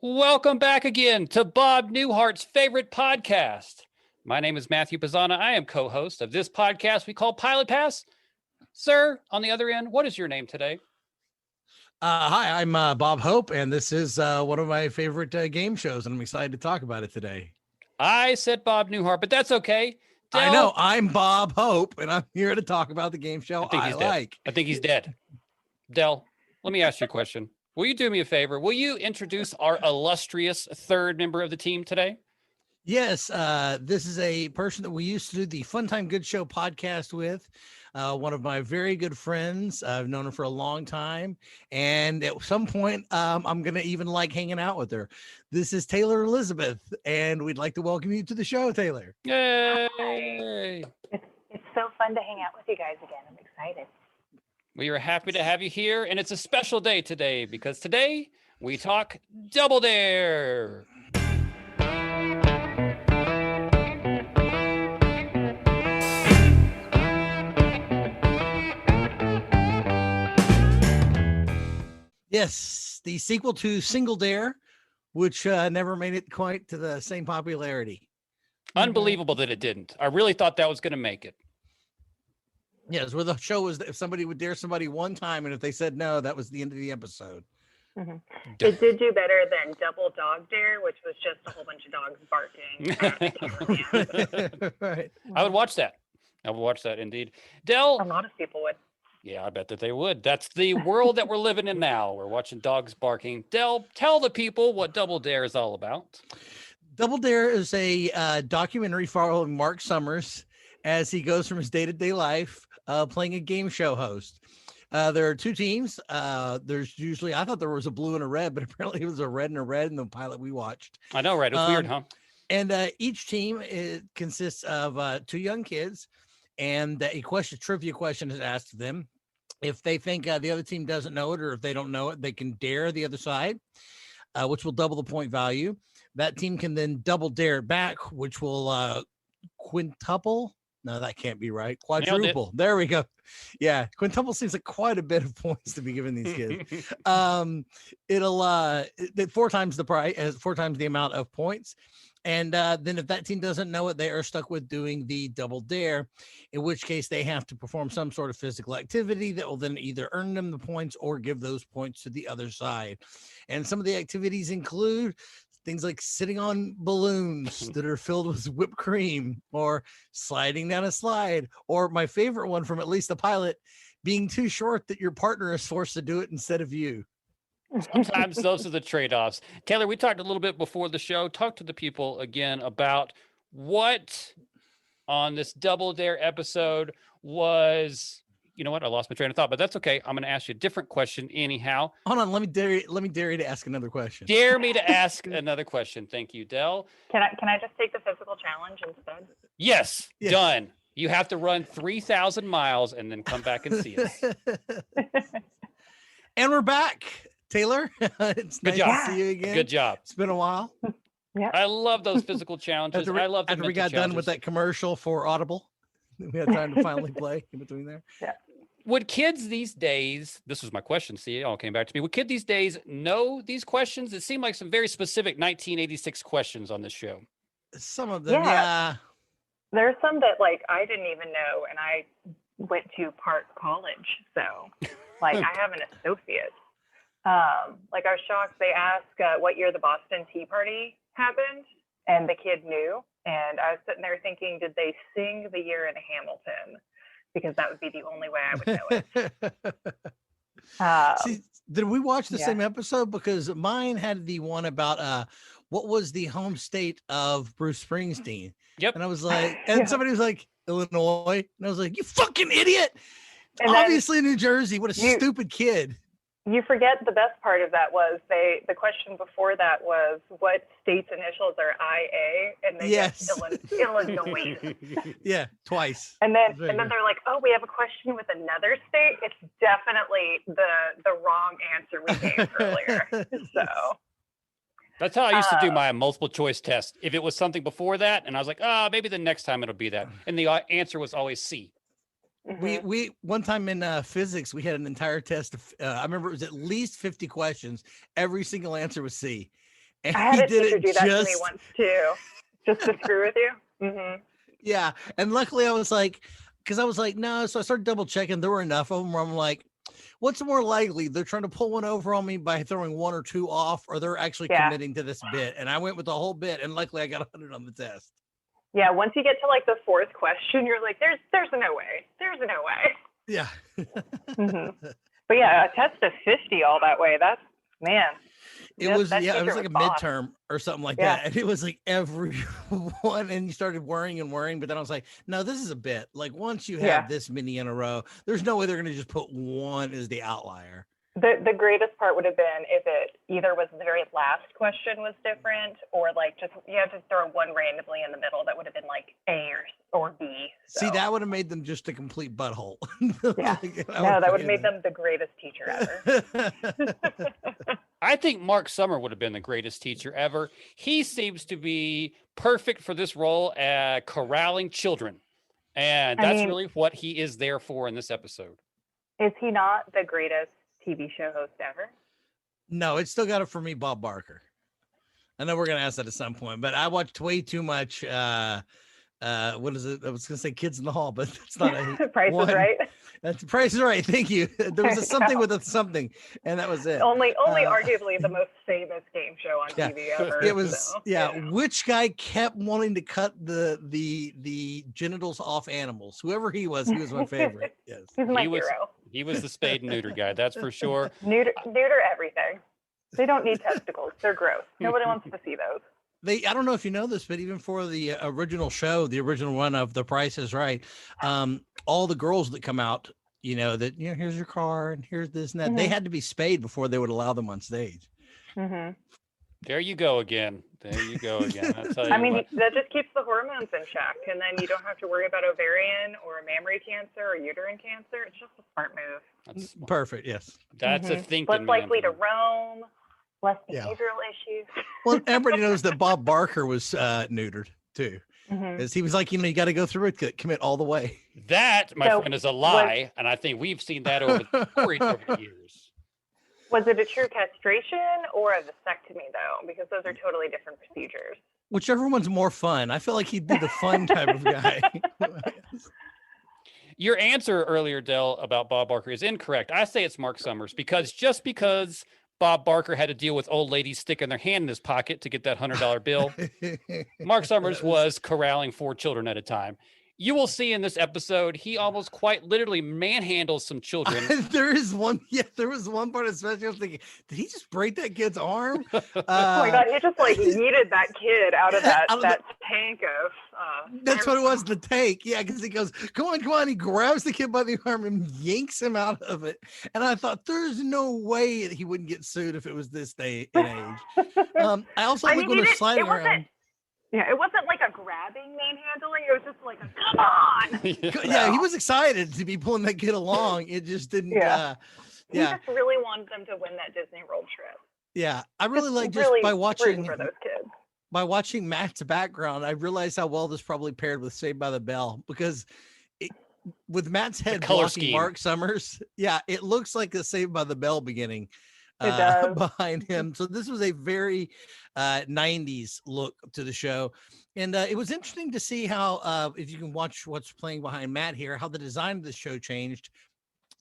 Welcome back again to Bob Newhart's favorite podcast. My name is Matthew Pizana. I am co-host of this podcast we call Pilot Pass. Sir, on the other end, what is your name today? Hi, I'm Bob Hope, and this is one of my favorite game shows, and I'm excited to talk about it today. I said Bob Newhart, but that's okay. I know, I'm Bob Hope, and I'm here to talk about the game show I like. I think he's dead. Del, let me ask you a question. Will you do me a favor? Will you introduce our illustrious third member of the team today? Yes, this is a person that we used to do the Fun Time Good Show podcast with. One of my very good friends. I've known her for a long time. And at some point, I'm going to even like hanging out with her. This is Taylor Elizabeth, and we'd like to welcome you to the show, Taylor. Yay! It's so fun to hang out with you guys again. I'm excited. We are happy to have you here, and it's a special day today because today we talk Double Dare. Yes, the sequel to Single Dare, which never made it quite to the same popularity. Unbelievable that it didn't. I really thought that was going to make it. Yes, where the show was that if somebody would dare somebody one time, and if they said no, that was the end of the episode. Mm-hmm. It did do better than Double Dog Dare, which was just a whole bunch of dogs barking. Right. I would watch that. I would watch that indeed. Del. A lot of people would. Yeah, I bet that they would. That's the world that we're living in now. We're watching dogs barking. Del, tell the people what Double Dare is all about. Double Dare is a documentary following Mark Summers as he goes from his day-to-day life playing a game show host. There are two teams. There's usually, I thought there was a blue and a red, but apparently it was a red and a red in the pilot we watched. I know, right? It's weird, huh? And each team consists of two young kids, and a trivia question is asked of them. If they think the other team doesn't know it, or if they don't know it, they can dare the other side, which will double the point value. That team can then double dare it back, which will quintuple. No, that can't be right. Quadruple. There we go. Yeah. Quintuple seems like quite a bit of points to be giving these kids. It'll four times the price, 4 times the amount of points. And then if that team doesn't know it, they are stuck with doing the double dare, in which case they have to perform some sort of physical activity that will then either earn them the points or give those points to the other side. And some of the activities include things like sitting on balloons that are filled with whipped cream, or sliding down a slide, or my favorite one from at least the pilot, being too short that your partner is forced to do it instead of you. Sometimes those are the trade-offs. Taylor, we talked a little bit before the show. Talk to the people again about what on this Double Dare episode was. You know what? I lost my train of thought, but that's okay. I'm going to ask you a different question anyhow. Hold on. Let me dare you to ask another question. Dare me to ask another question. Thank you, Del. Can I just take the physical challenge instead? Yes. Done. You have to run 3,000 miles and then come back and see us. And we're back, Taylor. It's Good nice job. to see you again. Good job. It's been a while. Yeah. I love those physical challenges. I love the after we got done with that commercial for Audible. We had time to finally play in between there. Yeah. Would kids these days, this was my question, see, it all came back to me. Would kids these days know these questions? It seemed like some very specific 1986 questions on this show. Some of them, yeah. There's some that like I didn't even know, and I went to Park College, so like I have an associate. Like I was shocked. They asked what year the Boston Tea Party happened, and the kid knew. And I was sitting there thinking, did they sing the year in Hamilton? Because that would be the only way I would know it. See, did we watch the same episode? Because mine had the one about what was the home state of Bruce Springsteen. Yep. And I was like, and somebody was like, Illinois. And I was like, you fucking idiot. And obviously New Jersey. What a stupid kid. You forget the best part of that was the question before that was what state's initials are IA, and they guessed Illinois. Yeah, twice. And then they're like, oh, we have a question with another state. It's definitely the wrong answer we gave earlier. So that's how I used to do my multiple choice test. If it was something before that, and I was like, maybe the next time it'll be that, and the answer was always C. Mm-hmm. We one time in physics, we had an entire test of, I remember it was at least 50 questions. Every single answer was C. And I had he a did teacher it do that to me just, once too, just to screw with you. yeah. And luckily I was like, because I was like, no. So I started double checking. There were enough of them where I'm like, what's more likely? They're trying to pull one over on me by throwing one or two off, or they're actually Yeah. committing to this bit. And I went with the whole bit, and luckily I got 100 on the test. Yeah, once you get to like the fourth question, you're like, there's no way. There's no way. Yeah. But yeah, a test of 50 all that way. That's, man. It was, that yeah, it was teacher like a boss. midterm or something like Yeah. that. And it was like everyone, and you started worrying and worrying. But then I was like, no, this is a bit. Like once you have Yeah. this many in a row, there's no way they're going to just put one as the outlier. The greatest part would have been if it either was the very last question was different, or like just you have to throw one randomly in the middle that would have been like A or B. So. See, that would have made them just a complete butthole. Yeah. Like, No, that would have made them the greatest teacher ever. I think Mark Summer would have been the greatest teacher ever. He seems to be perfect for this role at corralling children. And that's really what he is there for in this episode. Is he not the greatest TV show host ever? No, it's still got it for me, Bob Barker. I know we're going to ask that at some point, but I watched way too much. What is it? I was going to say Kids in the Hall, but that's not a Price is Right. That's Price is Right. Thank you. There was a something with a something, and that was it. Only arguably the most famous game show on TV ever. It was Which guy kept wanting to cut the genitals off animals? Whoever he was my favorite. Yes, he's my hero. He was the spade and neuter guy. That's for sure. Neuter everything. They don't need testicles. They're gross. Nobody wants to see those. I don't know if you know this, but even for the original show, the original run of The Price is Right, all the girls that come out, here's your card, here's this and that, they had to be spayed before they would allow them on stage. There you go again. There you go again. That just keeps the hormones in check, and then you don't have to worry about ovarian or mammary cancer or uterine cancer. It's just a smart move. That's smart. Perfect. Yes. That's a thinking. Less likely to roam. Less behavioral issues. Well, everybody knows that Bob Barker was neutered too. Because he was like, you got to go through it, commit all the way. That, my friend, is a lie, and I think we've seen that over the years. Was it a true castration or a vasectomy, though? Because those are totally different procedures. Whichever one's more fun. I feel like he'd be the fun type of guy. Your answer earlier, Del, about Bob Barker is incorrect. I say it's Mark Summers because Bob Barker had to deal with old ladies sticking their hand in his pocket to get that $100 bill. Mark Summers was corralling 4 children at a time. You will see in this episode, he almost quite literally manhandles some children. There was one part especially I was thinking, did he just break that kid's arm? Oh my God, he just yeeted that kid out of that tank of that's what it was, the tank. Yeah, because he goes, come on. He grabs the kid by the arm and yanks him out of it. And I thought, there's no way he wouldn't get sued if it was this day and age. I also when they're sliding around. Yeah, it wasn't like a grabbing manhandling. It was just like a come on. Yeah, he was excited to be pulling that kid along. It just didn't. He just really wanted them to win that Disney World trip. Yeah, I really like by watching for those kids. By watching Matt's background, I realized how well this probably paired with Saved by the Bell because with Matt's head blocking Mark Summers, it looks like the Saved by the Bell beginning. Behind him. So this was a very 90s look to the show. And it was interesting to see how, if you can watch what's playing behind Matt here, how the design of the show changed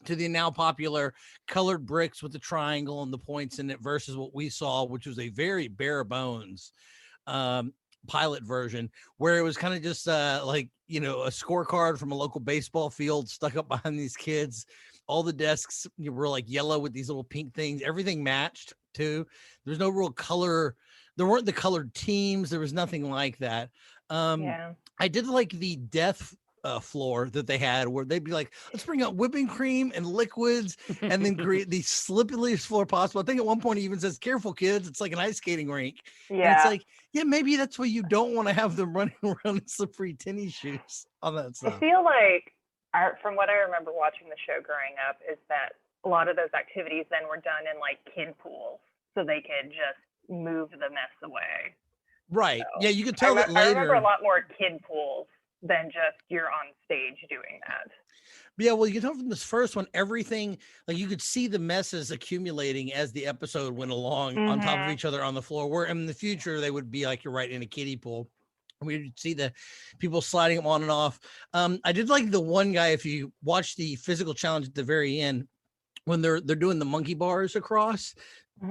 to the now popular colored bricks with the triangle and the points in it versus what we saw, which was a very bare bones pilot version where it was kind of just a scorecard from a local baseball field stuck up behind these kids. All the desks were yellow with these little pink things. Everything matched too. There's no real color. There weren't the colored teams. There was nothing like that. I did like the death floor that they had where they'd be like, let's bring out whipping cream and liquids and then create the slippiest floor possible. I think at one point he even says, careful kids. It's like an ice skating rink. Yeah. And it's like, maybe that's why you don't want to have them running around in slippery tennis shoes on that stuff. I feel like from what I remember watching the show growing up is that a lot of those activities then were done in kid pools so they could just move the mess away. Right. So, you could tell that later. I remember a lot more kid pools than just you're on stage doing that. Yeah, well, you know, from this first one, everything, like you could see the messes accumulating as the episode went along on top of each other on the floor. Where in the future they would be like, you're right, in a kiddie pool. We'd see the people sliding them on and off. I did like the one guy, if you watch the physical challenge at the very end, when they're doing the monkey bars across,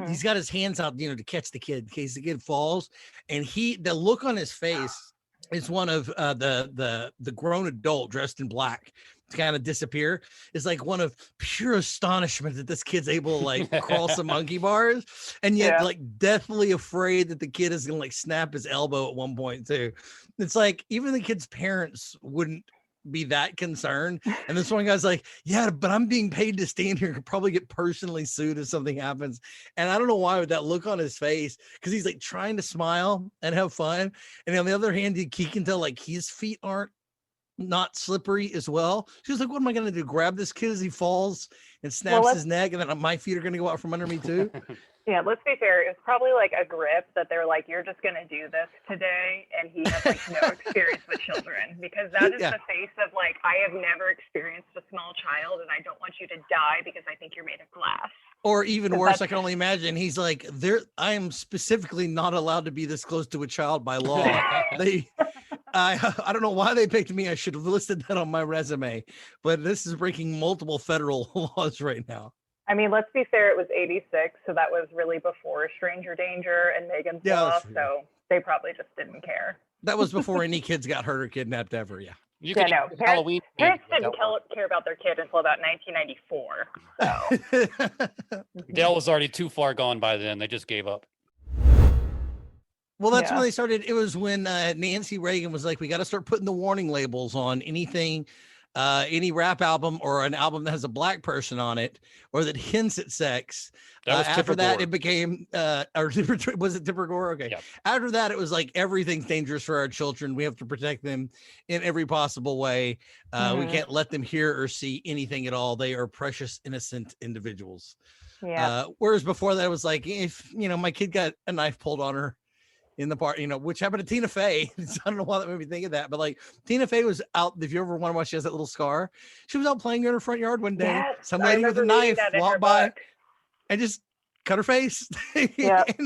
he's got his hands out, you know, to catch the kid in case the kid falls. And the look on his face is one of the grown adult dressed in black to kind of disappear. Is like one of pure astonishment that this kid's able to like crawl some monkey bars, and yet like deathly afraid that the kid is gonna like snap his elbow at one point too. It's like even the kid's parents wouldn't be that concerned, and this one guy's like, yeah, but I'm being paid to stand here, could probably get personally sued if something happens. And I don't know why, with that look on his face, because he's like trying to smile and have fun, and on the other hand, he can tell like his feet aren't not slippery as well. She was like, what am I gonna do, grab this kid as he falls and snaps his neck, and then my feet are gonna go out from under me too? Yeah, let's be fair. It was probably like a grip that they're like, you're just going to do this today. And he has like no experience with children, because that is the face of like, I have never experienced a small child and I don't want you to die because I think you're made of glass. Or even worse, I can only imagine, he's like, I am specifically not allowed to be this close to a child by law. I don't know why they picked me. I should have listed that on my resume, but this is breaking multiple federal laws right now. I mean, let's be fair, it was 86, so that was really before Stranger Danger and Megan's Law, so they probably just didn't care. That was before any kids got hurt or kidnapped ever, no. Parents didn't care about their kid until about 1994. So. Dale was already too far gone by then. They just gave up. Well, that's when they started. It was when Nancy Reagan was like, we got to start putting the warning labels on anything, any rap album or an album that has a black person on it or that hints at sex. After that, it became, was it Tipper Gore? Okay. Yep. After that, it was like, everything's dangerous for our children. We have to protect them in every possible way. We can't let them hear or see anything at all. They are precious, innocent individuals. Yeah. Whereas before that, it was like, if, you know, my kid got a knife pulled on her in the part, you know, which happened to Tina Fey. I don't know why that made me think of that, but like Tina Fey was out. If you ever want to watch, she has that little scar. She was out playing in her front yard one day. Yes, some lady with a knife walked by and just cut her face. Yep.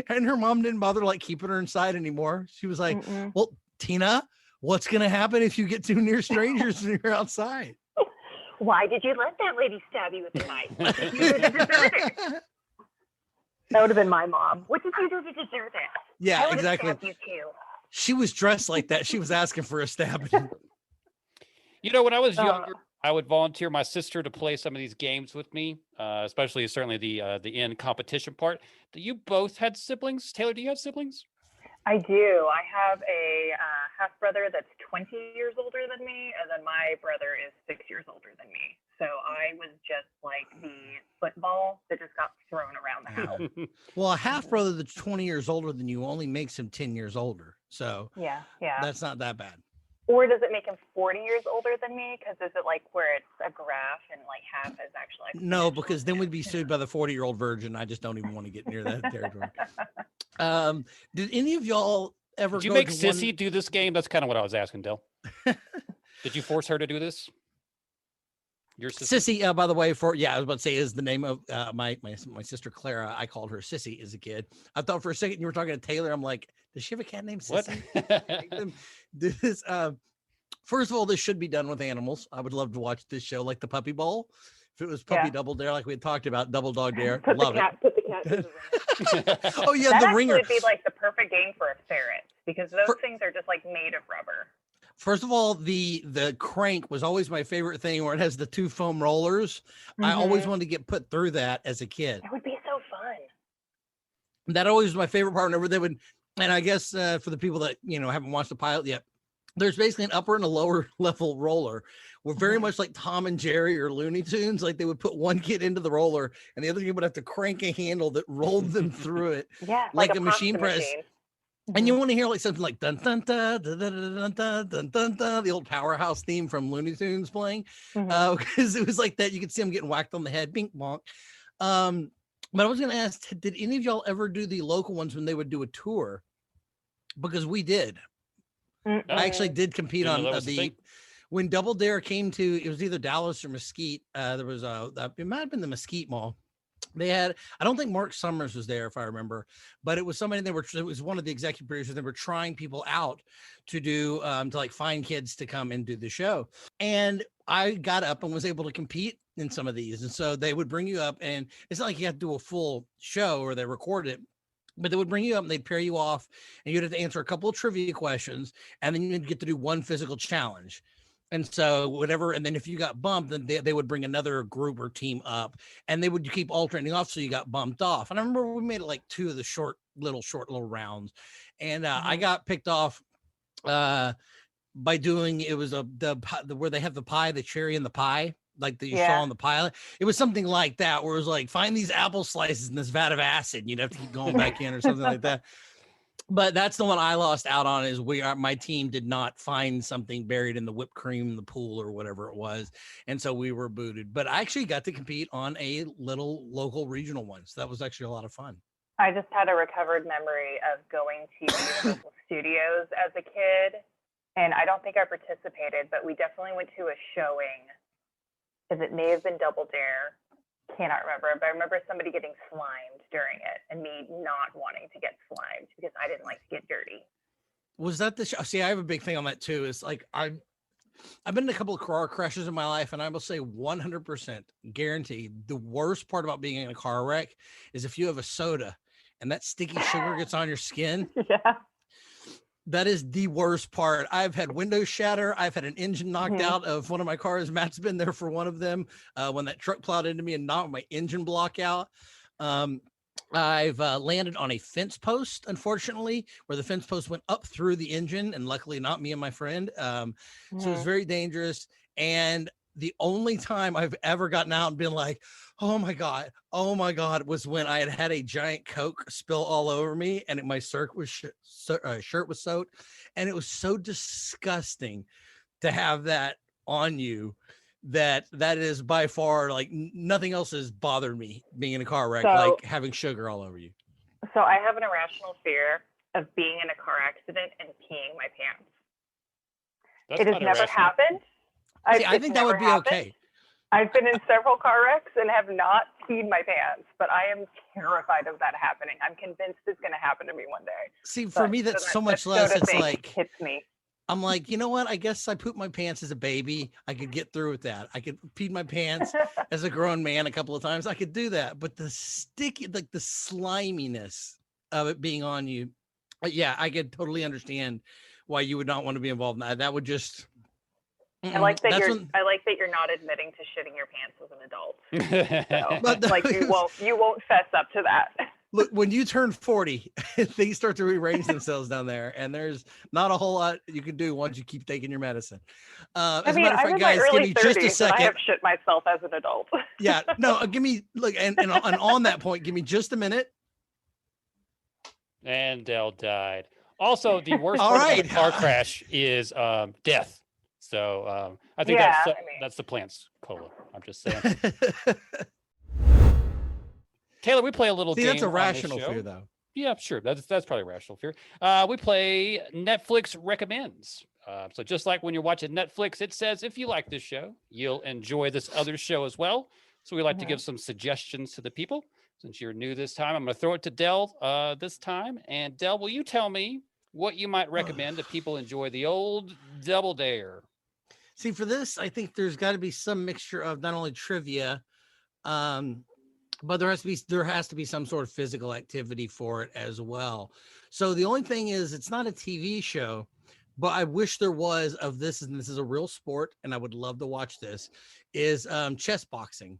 and her mom didn't bother like keeping her inside anymore. She was like, well, Tina, what's going to happen if you get too near strangers when you're outside? Why did you let that lady stab you with a knife? What did you do to deserve it? That would have been my mom. What did you do to deserve it? Yeah, exactly. You too. She was dressed like that. She was asking for a stab. You know, when I was younger, I would volunteer my sister to play some of these games with me, especially certainly the end competition part. You both had siblings. Taylor, do you have siblings? I do. I have a half brother that's 20 years older than me, and then my brother is 6 years older than me. So I was just like the football that just got thrown around the house. Well, a half brother that's 20 years older than you only makes him 10 years older. So yeah, that's not that bad. Or does it make him 40 years older than me? Because is it like where it's a graph and like half is actually? No, because then we'd be sued by the 40-year-old virgin. I just don't even want to get near that territory. Did any of y'all ever? Did you make Sissy do this game? That's kind of what I was asking, Del. Did you force her to do this? Your Sissy, by the way, I was about to say, is the name of my sister Clara. I called her Sissy as a kid. I thought for a second you were talking to Taylor. I'm like, does she have a cat named Sissy? This, first of all, this should be done with animals. I would love to watch this show, like the Puppy Bowl. If it was Puppy Double Dare, like we had talked about, Double Dog Dare, love it. Put the cat in the ringer. Oh yeah, the ringer. That would be like the perfect game for a ferret, because those things are just like made of rubber. First of all, the crank was always my favorite thing, where it has the two foam rollers. I always wanted to get put through that as a kid. It would be so fun. That always was my favorite part. Whenever they would, and I guess for the people that haven't watched the pilot yet, there's basically an upper and a lower level roller. We're very much like Tom and Jerry or Looney Tunes. Like they would put one kid into the roller, and the other kid would have to crank a handle that rolled them through it. Yeah, like a machine press. And you want to hear like something like dun dun dun dun dun dun dun dun dun dun, the old Powerhouse theme from Looney Tunes playing, because it was like that. You could see them getting whacked on the head, bink bonk. But I was going to ask, did any of y'all ever do the local ones when they would do a tour? Because we did. I actually did compete on when Double Dare came to, it was either Dallas or Mesquite. There was it might have been the Mesquite Mall. They had, I don't think Mark Summers was there if I remember, but it was somebody it was one of the executive producers. They were trying people out to do, to like find kids to come and do the show. And I got up and was able to compete in some of these. And so they would bring you up, and it's not like you have to do a full show or they record it, but they would bring you up and they'd pair you off and you'd have to answer a couple of trivia questions. And then you'd get to do one physical challenge. And so whatever, and then if you got bumped, then they would bring another group or team up and they would keep alternating off. So you got bumped off. And I remember we made it like two of the short little rounds. And I got picked off by doing, it was the where they have the pie, the cherry in the pie, like that you saw on the pilot. It was something like that, where it was like, find these apple slices in this vat of acid. And you'd have to keep going back in or something like that. But that's the one I lost out on, is my team did not find something buried in the whipped cream in the pool or whatever it was. And so we were booted. But I actually got to compete on a little local regional one. So that was actually a lot of fun. I just had a recovered memory of going to Universal Studios as a kid. And I don't think I participated, but we definitely went to a showing. It may have been Double Dare. Cannot remember, but I remember somebody getting slimed during it and me not wanting to get slimed because I didn't like to get dirty. Was that the show? See, I have a big thing on that too. It's like I've been in a couple of car crashes in my life, and I will say 100% guaranteed the worst part about being in a car wreck is if you have a soda and that sticky sugar gets on your skin. Yeah. That is the worst part. I've had windows shatter. I've had an engine knocked out of one of my cars. Matt's been there for one of them when that truck plowed into me and knocked my engine block out. I've landed on a fence post, unfortunately, where the fence post went up through the engine, and luckily not me and my friend. So it was very dangerous. And the only time I've ever gotten out and been like, oh my God, was when I had a giant Coke spill all over me, and my shirt was soaked. And it was so disgusting to have that on you that is by far, like, nothing else has bothered me being in a car wreck, like having sugar all over you. So I have an irrational fear of being in a car accident and peeing my pants. It has never happened. I think that would be okay. I've been in several car wrecks and have not peed my pants, but I am terrified of that happening. I'm convinced it's going to happen to me one day. See, for me, that's so much less. It's like, hits me. I'm like, you know what? I guess I pooped my pants as a baby. I could get through with that. I could pee my pants as a grown man a couple of times. I could do that. But the sticky, like the sliminess of it being on you. Yeah, I could totally understand why you would not want to be involved in that. That would just. I like that you're not admitting to shitting your pants as an adult. So, but like you won't fess up to that. Look, when you turn 40, things start to rearrange themselves down there, and there's not a whole lot you can do once you keep taking your medicine. As a matter of fact, guys, give me just a second. I have shit myself as an adult. Yeah, no, give me and on that point, give me just a minute. And Dell died. Also, the worst part of a car crash is death. So I think that's the plant's cola. I'm just saying. Taylor, we play a little game. That's a rational fear, though. Yeah, sure. That's probably a rational fear. We play Netflix recommends. So just like when you're watching Netflix, it says if you like this show, you'll enjoy this other show as well. So we like to give some suggestions to the people. Since you're new this time, I'm going to throw it to Dell this time. And Dell, will you tell me what you might recommend if people enjoy the old Double Dare? See, for this, I think there's got to be some mixture of not only trivia, but there has to be some sort of physical activity for it as well. So the only thing is, it's not a TV show, but I wish there was of this, and this is a real sport, and I would love to watch this, is chess boxing.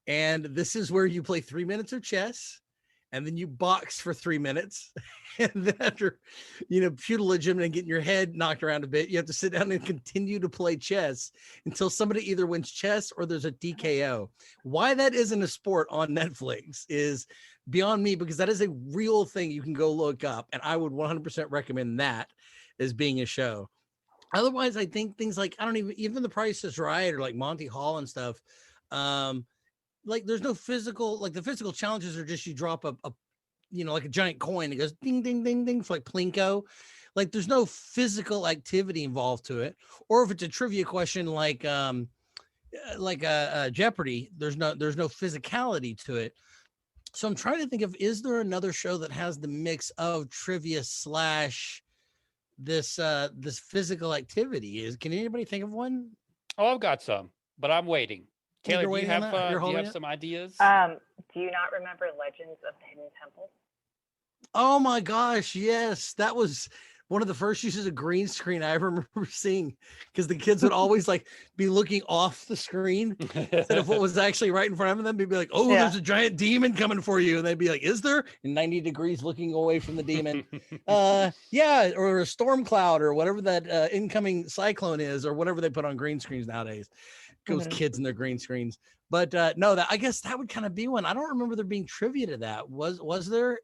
And this is where you play 3 minutes of chess, and then you box for 3 minutes. And then after, putilism and getting your head knocked around a bit, you have to sit down and continue to play chess until somebody either wins chess or there's a TKO. Why that isn't a sport on Netflix is beyond me, because that is a real thing you can go look up. And I would 100% recommend that as being a show. Otherwise, I think things like, even The Price is Right or like Monty Hall and stuff, like there's no physical, like the physical challenges are just you drop a like a giant coin. It goes ding, ding, ding, ding. It's like Plinko. like there's no physical activity involved to it. Or if it's a trivia question like Jeopardy, there's no physicality to it. So I'm trying to think of, is there another show that has the mix of trivia slash this physical activity? Can anybody think of one? Oh, I've got some, but I'm waiting. Taylor, You're do you waiting on have that? You're do you holding have it? some ideas? Do you not remember Legends of the Hidden Temple? Oh my gosh, yes. That was one of the first uses of green screen I ever remember seeing, because the kids would always like be looking off the screen instead of what was actually right in front of them. They'd be like, oh, Yeah. there's a giant demon coming for you. And they'd be like, is there? And 90 degrees looking away from the demon. Yeah, or a storm cloud or whatever that incoming cyclone is, or whatever they put on green screens nowadays. Those kids and their green screens. But no, that I guess that would kind of be one. I don't remember there being trivia to that. Was there?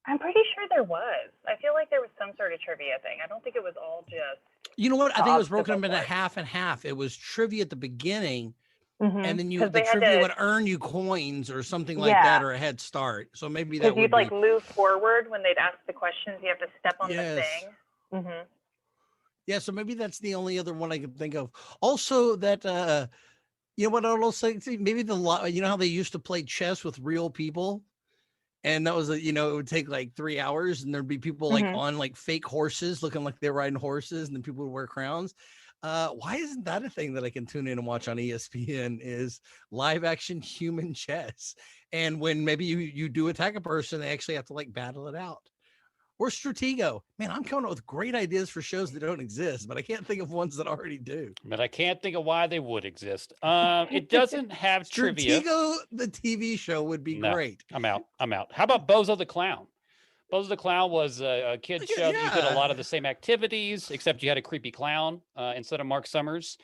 I'm pretty sure there was. I feel like there was some sort of trivia thing. I don't think it was all just. You know what? I think it was broken up obstacle into course. half and half. It was trivia at the beginning, Mhm. and then 'Cause the they had trivia to- would earn you coins or something like Yeah. that, or a head start. So maybe that Because would you'd be. like move forward when they'd ask the questions. You have to step on the Yes. thing. Mm-hmm. Yeah, so maybe that's the only other one I could think of. Also, that you know what I'd also say, maybe you know how they used to play chess with real people, and that was it would take like 3 hours, and there'd be people like on like fake horses, looking like they're riding horses, and then people would wear crowns. Why isn't that a thing that I can tune in and watch on ESPN? Is live action human chess, and when maybe you do attack a person, they actually have to like battle it out. Or Stratego. Man, I'm coming up with great ideas for shows that don't exist, but I can't think of ones that already do. But I can't think of why they would exist. It doesn't have trivia. Stratego, the TV show, would be No, great. I'm out. How about Bozo the Clown? Bozo the Clown was a kid's show that you did a lot of the same activities, except you had a creepy clown instead of Mark Summers.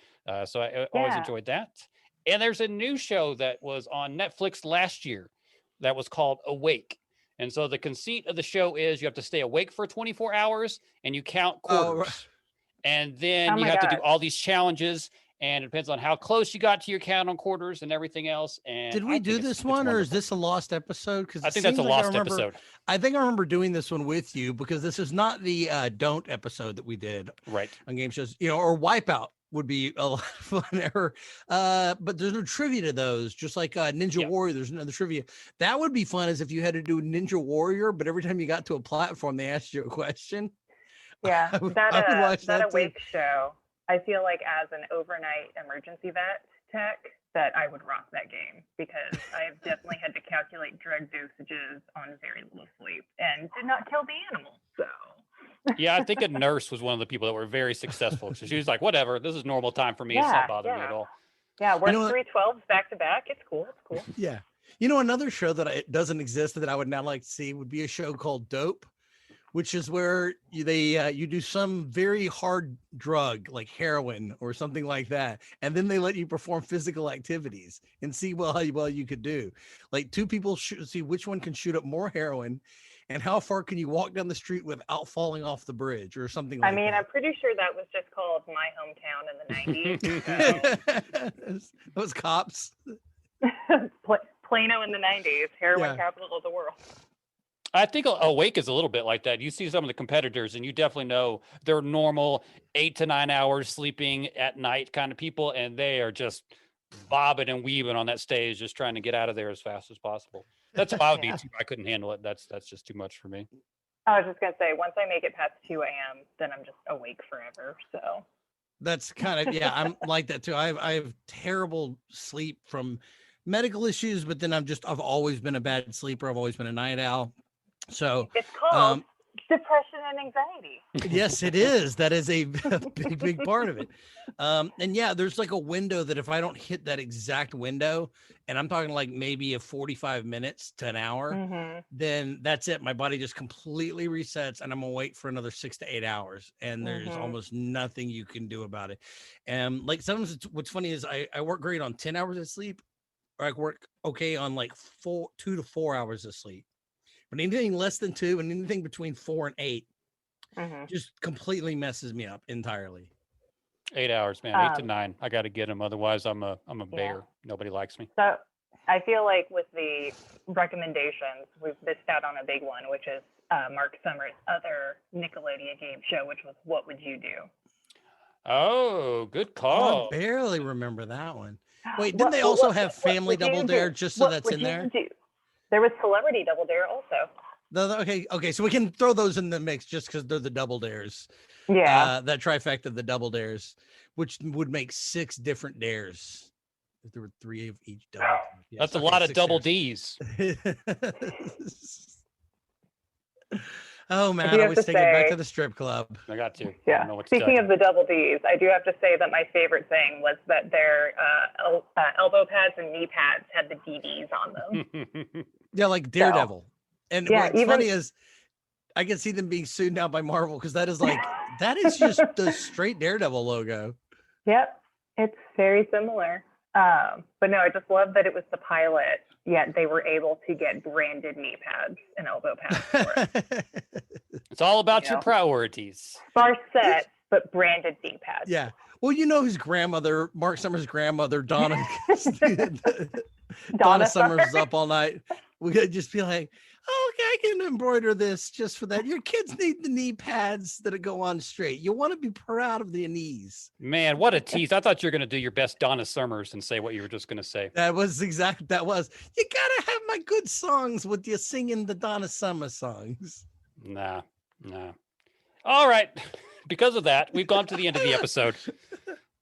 So I always enjoyed that. And there's a new show that was on Netflix last year that was called Awake. And so the conceit of the show is you have to stay awake for 24 hours and you count quarters. And then you have to do all these challenges, and it depends on how close you got to your count on quarters and everything else. And did we do this one, or is this a lost episode? Because I think that's a lost episode. I think I remember doing this one with you, because this is not the don't episode that we did on game shows, or Wipeout would be a lot of fun. But there's no trivia to those, just like Ninja Warrior. There's another trivia that would be fun, as if you had to do Ninja Warrior, but every time you got to a platform, they asked you a question. Yeah, I would watch that Awake show. I feel like as an overnight emergency vet tech, that I would rock that game, because I've definitely had to calculate drug dosages on very little sleep and did not kill the animal. So. Yeah, I think a nurse was one of the people that were very successful. So she was like, whatever, this is normal time for me. It's not bothering me at all. Yeah, work 312s back to back. It's cool. Yeah. Another show that doesn't exist that I would now like to see would be a show called Dope, which is where you do some very hard drug like heroin or something like that, and then they let you perform physical activities and see how well you could do. Like two people see which one can shoot up more heroin, and how far can you walk down the street without falling off the bridge or something like that. I mean, I'm pretty sure that was just called My Hometown in the 90s. So. Those cops. Plano in the 90s, heroin capital of the world. I think Awake is a little bit like that. You see some of the competitors, and you definitely know they're normal 8 to 9 hours sleeping at night kind of people, and they are just bobbing and weaving on that stage, just trying to get out of there as fast as possible. That's how I would be too. I couldn't handle it. That's just too much for me. I was just gonna say, once I make it past 2 a.m., then I'm just awake forever. So that's kind of I'm like that too. I have terrible sleep from medical issues, but then I've always been a bad sleeper. I've always been a night owl. So it's called depression and anxiety. Yes, it is. That is a big part of it. And yeah, there's like a window that if I don't hit that exact window, and I'm talking like maybe a 45 minutes to an hour, then that's it. My body just completely resets, and I'm gonna wait for another 6 to 8 hours, and there's almost nothing you can do about it. And like sometimes what's funny is I work great on 10 hours of sleep, or I work okay on like 2 to 4 hours of sleep. But anything less than 2 and anything between 4 and 8 just completely messes me up entirely. 8 hours, man. 8 to 9. I got to get them. Otherwise, I'm a bear. Nobody likes me. So I feel like with the recommendations, we've missed out on a big one, which is Mark Summers' other Nickelodeon game show, which was What Would You Do? Oh, good Oh, call. I barely remember that one. Wait, didn't What- they what- also what- have what Family would you Double do? Dare just so What that's would in you there? do? There was Celebrity Double Dare also. Okay, so we can throw those in the mix just because they're the Double Dares. Yeah. That trifecta, the Double Dares, which would make 6 different dares if there were 3 of each double. Yes, That's a okay, lot of 6 double dares. D's. Oh man, do I have was to taking it back say- to the strip club. I got to. I Yeah. don't know what to tell Speaking you. of the double Ds, I do have to say that my favorite thing was that their elbow pads and knee pads had the DDs on them. Yeah, like Daredevil. And Yeah, what's even- funny is I can see them being sued now by Marvel because that is like that is just the straight Daredevil logo. Yep, it's very similar. But no, I just love that it was the pilot, yet they were able to get branded knee pads and elbow pads for it. It's all about You your know. priorities. Sparse set, but branded knee pads. Yeah. Well, you know his grandmother, Mark Summers' grandmother, Donna. Donna Summers is up all night. We could just be like, oh, okay, I can embroider this just for that. Your kids need the knee pads that go on straight. You want to be proud of their knees. Man, what a tease. I thought you were going to do your best Donna Summers and say what you were just going to say. That was exactly that was. You gotta have my good songs with you singing the Donna Summer songs. Nah. All right. Because of that, we've gone to the end of the episode.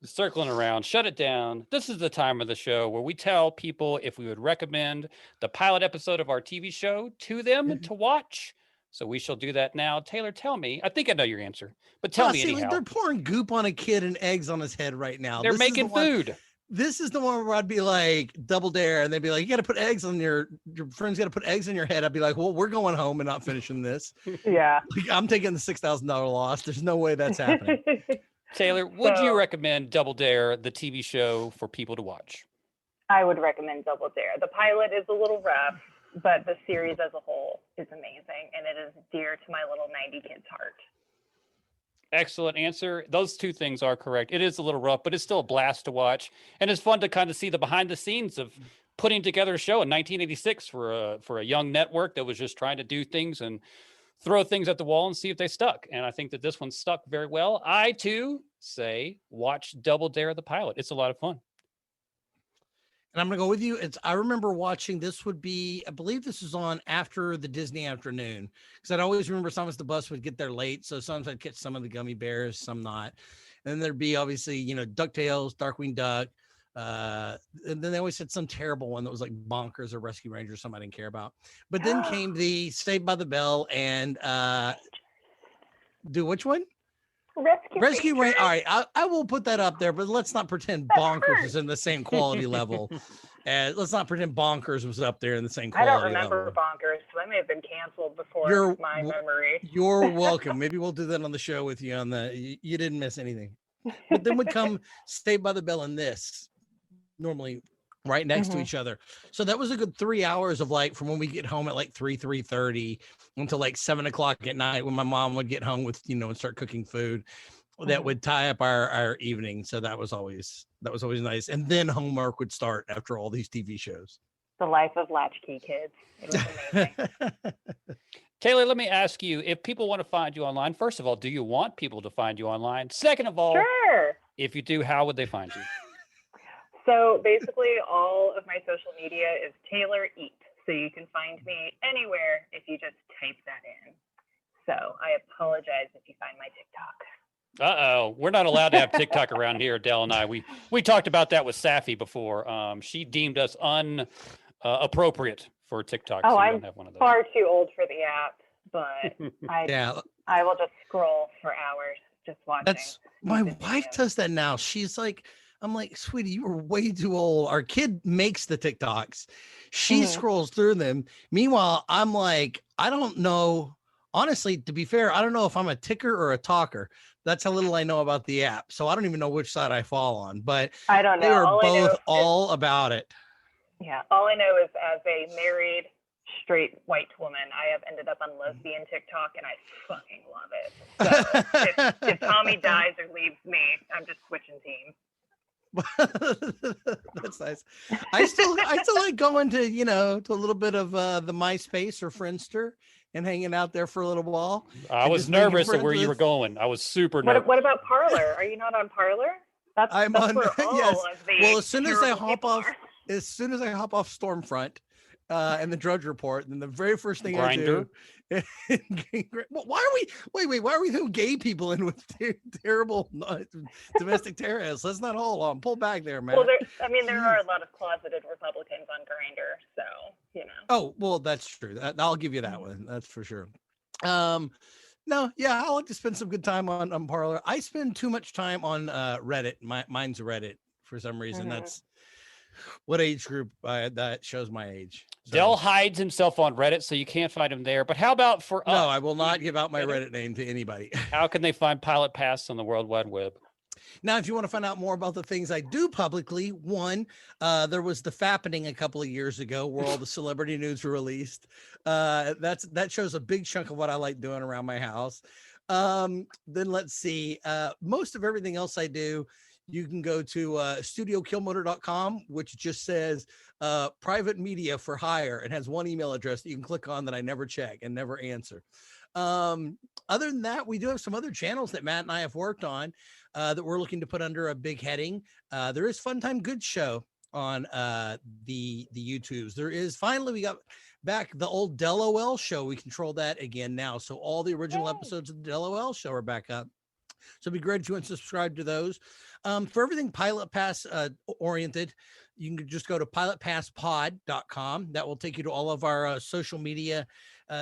Circling around, shut it down. This is the time of the show where we tell people if we would recommend the pilot episode of our TV show to them to watch. So we shall do that now. Taylor, tell me. I think I know your answer, but tell me see, anyhow. they're pouring goop on a kid and eggs on his head right now. They're This is the making one- food. This is the one where I'd be like, Double Dare, and they'd be like, you got to put eggs on your friend's got to put eggs in your head. I'd be like, well, we're going home and not finishing this. Yeah. Like, I'm taking the $6,000 loss. There's no way that's happening. Taylor, would you So- recommend Double Dare, the TV show, for people to watch? I would recommend Double Dare. The pilot is a little rough, but the series as a whole is amazing, and it is dear to my little 90 kids' heart. Excellent answer. Those two things are correct. It is a little rough, but it's still a blast to watch. And it's fun to kind of see the behind the scenes of putting together a show in 1986 for a young network that was just trying to do things and throw things at the wall and see if they stuck. And I think that this one stuck very well. I too say watch Double Dare the pilot. It's a lot of fun. And I'm gonna go with you. I remember watching this would be, I believe this was on after the Disney afternoon. Because I'd always remember sometimes the bus would get there late. So sometimes I'd catch some of the gummy bears, some not. And then there'd be obviously, DuckTales, Darkwing Duck. And then they always had some terrible one that was like Bonkers or Rescue Rangers, something I didn't care about. But then came the Saved by the Bell and do which one? Rescue Ranger. All right, I will put that up there, but let's not pretend Bonkers is in the same quality level. Let's not pretend Bonkers was up there in the same I quality don't remember level. Bonkers, so that may have been canceled before You're- my memory. You're welcome. Maybe we'll do that on the show with you on you didn't miss anything. But then would come Saved by the Bell and this, normally right next to Mhm. each other. So that was a good 3 hours of like from when we get home at like 3:30 until like 7:00 at night when my mom would get home with and start cooking food. That Mhm. would tie up our evening. So that was always nice. And then homework would start after all these TV shows. The life of latchkey kids. It was amazing. Taylor, let me ask you, if people want to find you online, first of all, do you want people to find you online? Second of all, Sure. if you do, how would they find you? So basically, all of my social media is Taylor Eat. So you can find me anywhere if you just type that in. So I apologize if you find my TikTok. Uh-oh, we're not allowed to have TikTok around here, Dell and I. We talked about that with Safi before. She deemed us appropriate for TikTok. Oh, so we I'm don't have one of those. far too old for the app, but Yeah, I will just scroll for hours just watching. that's my stupid wife videos. does that now. She's like, I'm like, sweetie, you are way too old. Our kid makes the TikToks. She Mhm. scrolls through them. Meanwhile, I'm like, I don't know. Honestly, to be fair, I don't know if I'm a ticker or a talker. That's how little I know about the app. So I don't even know which side I fall on, but I don't know. they are All I know both is- all about it. Yeah, all I know is as a married straight white woman, I have ended up on lesbian TikTok, and I fucking love it. So if Tommy dies or leaves me, I'm just switching teams. That's nice. I still like going to, to a little bit of the MySpace or Friendster and hanging out there for a little while. I and was just making nervous of friends where you were with- going. I was super nervous. What about Parlor? Are you not on Parlor? That's where all yes. of the Well, as soon as I terrible hop people off, are. as soon as I hop off Stormfront and the Drudge Report, then the very first thing I Grindr. do. Well, why are we throwing gay people in with terrible domestic terrorists? Let's not hold on. Pull back there, man. Well, there are a lot of closeted Republicans on Grindr, so Oh, well, that's true. I'll give you that one. That's for sure. No, yeah, I like to spend some good time on Parlor. I spend too much time on Reddit. Mine's Reddit for some reason. Mhm. That's what age group that shows my age. So, Dell hides himself on Reddit, so you can't find him there. But how about for us? no, I will not give out my Reddit name to anybody. How can they find Pilot Pass on the World Wide Web? Now, if you want to find out more about the things I do publicly, one, there was the Fappening a couple of years ago where all the celebrity news were released. That shows a big chunk of what I like doing around my house. Then let's see. Most of everything else I do, you can go to studiokillmotor.com, which just says private media for hire and has one email address that you can click on that I never check and never answer. Other than that, we do have some other channels that Matt and I have worked on that we're looking to put under a big heading. There is Fun Time Good Show on the YouTubes. There is, finally, we got back the old Del OL show. We control that again now. So all the original episodes of the Del OL show are back up. So it'd be great if you want to subscribe to those. For everything Pilot Pass oriented, you can just go to pilotpasspod.com. That will take you to all of our social media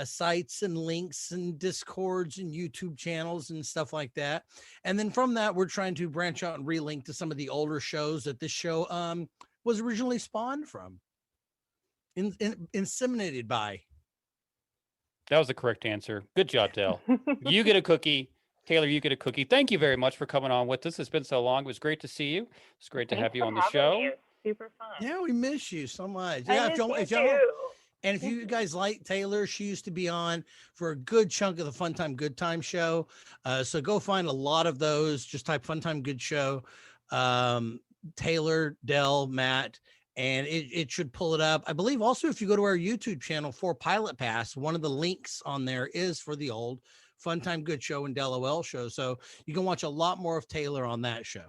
sites and links and Discords and YouTube channels and stuff like that. And then from that, we're trying to branch out and relink to some of the older shows that this show was originally spawned from, inseminated by. That was the correct answer. Good job, Dell. You get a cookie. Taylor, you get a cookie. Thank you very much for coming on with us. It's been so long. It was great to see you. It's great to have you on the show. Me. Super fun. Yeah, we miss you so much. I Yeah, miss you too. and if you guys like Taylor, she used to be on for a good chunk of the Fun Time Good Time show. So go find a lot of those. Just type Fun Time Good Show, Taylor, Dell, Matt, and it should pull it up. I believe also if you go to our YouTube channel for Pilot Pass, one of the links on there is for the old Fun Time Good Show and Del OL show. So you can watch a lot more of Taylor on that show.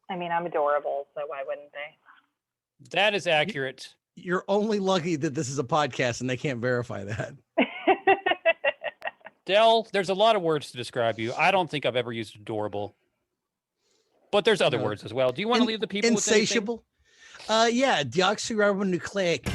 I mean, I'm adorable, so why wouldn't they? That is accurate. You're only lucky that this is a podcast and they can't verify that. Dell, there's a lot of words to describe you. I don't think I've ever used adorable, but there's other words as well. Do you want to leave the people with anything? Insatiable? Yeah, deoxyribonucleic